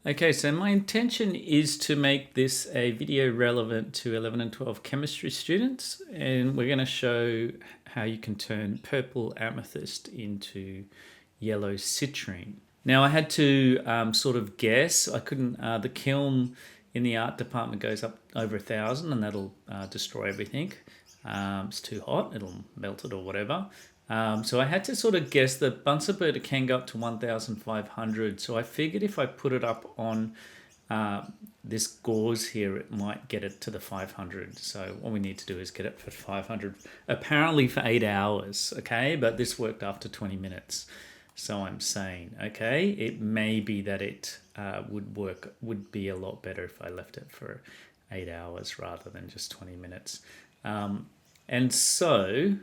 Okay, so my intention is to make this a video relevant to 11 and 12 chemistry students, and we're going to show how you can turn purple amethyst into yellow citrine. Now I had to sort of guess. I couldn't, the kiln in the art department goes up over 1,000 and that'll destroy everything. It's too hot, it'll melt it or whatever. So I had to sort of guess that Bunsen burner can go up to 1,500. So I figured if I put it up on this gauze here, it might get it to the 500. So what we need to do is get it for 500, apparently for 8 hours, okay? But this worked after 20 minutes. So I'm saying, okay, it may be that it would be a lot better if I left it for 8 hours rather than just 20 minutes. And so...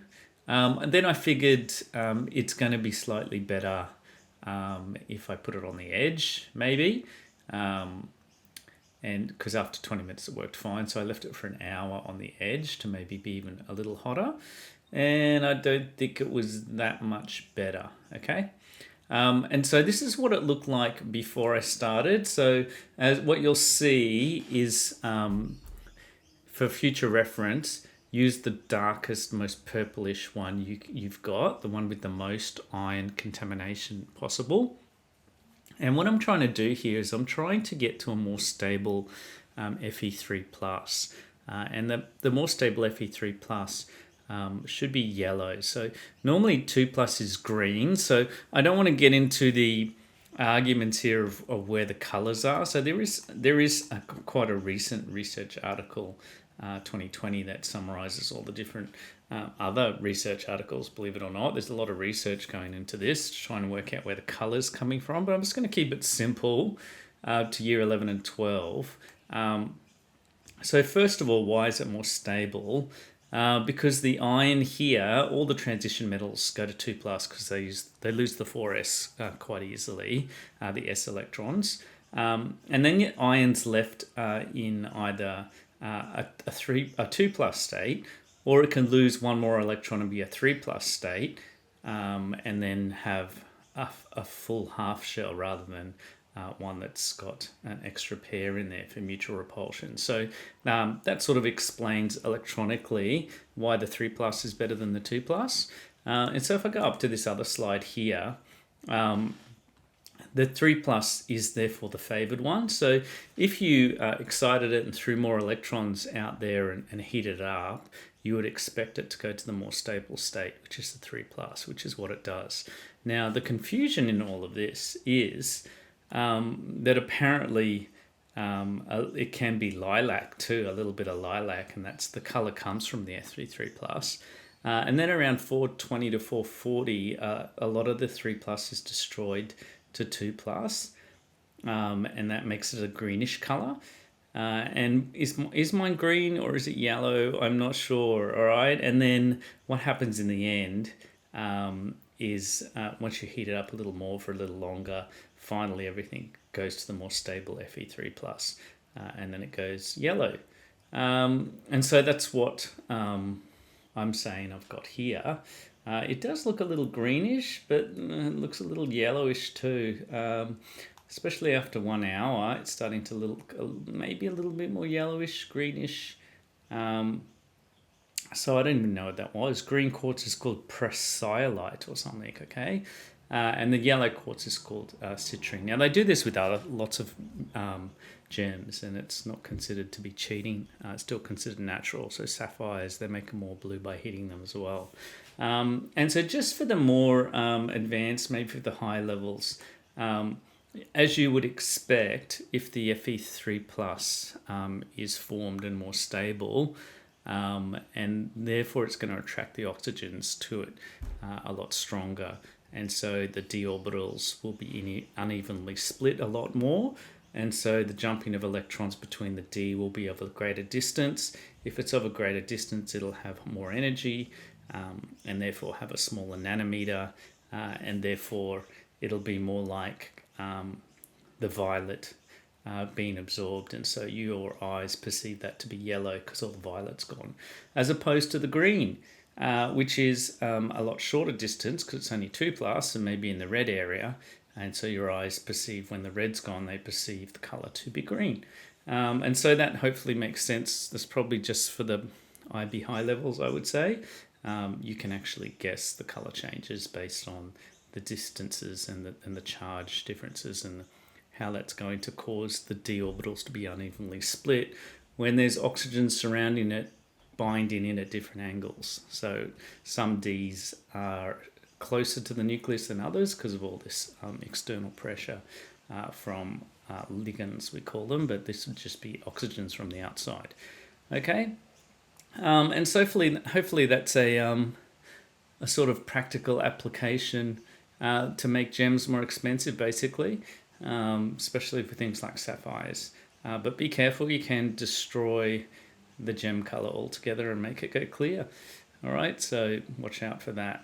and then I figured it's going to be slightly better if I put it on the edge, maybe. And because after 20 minutes it worked fine, so I left it for an hour on the edge to maybe be even a little hotter. And I don't think it was that much better, okay? And so this is what it looked like before I started. So as what you'll see is, for future reference, use the darkest, most purplish one you've got, the one with the most ion contamination possible. And what I'm trying to do here is I'm trying to get to a more stable Fe3+. And the more stable Fe3+, should be yellow. So normally 2+ is green. So I don't want to get into the arguments here of where the colors are. So there is quite a recent research article 2020 that summarizes all the different other research articles, believe it or not. There's a lot of research going into this, trying to work out where the color's coming from, but I'm just going to keep it simple to year 11 and 12. So first of all, why is it more stable? Because the ion here, all the transition metals go to 2+ because they lose the 4s quite easily, the s electrons. And then your ions left in either a 2+ state, or it can lose one more electron and be a 3+ state, and then have a full half shell rather than one that's got an extra pair in there for mutual repulsion. So that sort of explains electronically why the 3+ is better than the 2+. And so if I go up to this other slide here, the 3+ is therefore the favored one. So if you excited it and threw more electrons out there and heated it up, you would expect it to go to the more stable state, which is the 3+, which is what it does. Now, the confusion in all of this is that apparently it can be lilac too, a little bit of lilac, and that's the color comes from the Fe3+. And then around 420 to 440, a lot of the 3+ is destroyed to 2+, and that makes it a greenish color. And is mine green or is it yellow? I'm not sure. All right. And then what happens in the end is once you heat it up a little more for a little longer, finally everything goes to the more stable Fe3+, and then it goes yellow. And so that's what I'm saying I've got here. It does look a little greenish, but it looks a little yellowish too. Especially after 1 hour, it's starting to look maybe a little bit more yellowish, greenish. So I don't even know what that was. Green quartz is called prasiolite or something, okay? And the yellow quartz is called citrine. Now, they do this with lots of gems, and it's not considered to be cheating. It's still considered natural. So sapphires, they make them more blue by heating them as well. And so just for the more advanced, maybe for the high levels, as you would expect, if the Fe3+ is formed and more stable, and therefore it's going to attract the oxygens to it a lot stronger. And so the d orbitals will be unevenly split a lot more. And so the jumping of electrons between the d will be of a greater distance. If it's of a greater distance, it'll have more energy, and therefore have a smaller nanometer, and therefore it'll be more like the violet being absorbed, and so your eyes perceive that to be yellow because all the violet's gone, as opposed to the green, which is a lot shorter distance because it's only 2+, and maybe in the red area, And so your eyes perceive, when the red's gone, they perceive the color to be green. And so that hopefully makes sense. That's probably just for the IB high levels, I would say. You can actually guess the color changes based on the distances and the charge differences, and how that's going to cause the d orbitals to be unevenly split when there's oxygen surrounding it, binding in at different angles. So some Ds are closer to the nucleus than others because of all this external pressure from ligands, we call them, but this would just be oxygens from the outside. Okay, and so hopefully that's a sort of practical application to make gems more expensive, basically, especially for things like sapphires. But be careful, you can destroy the gem color altogether and make it go clear. All right, so watch out for that.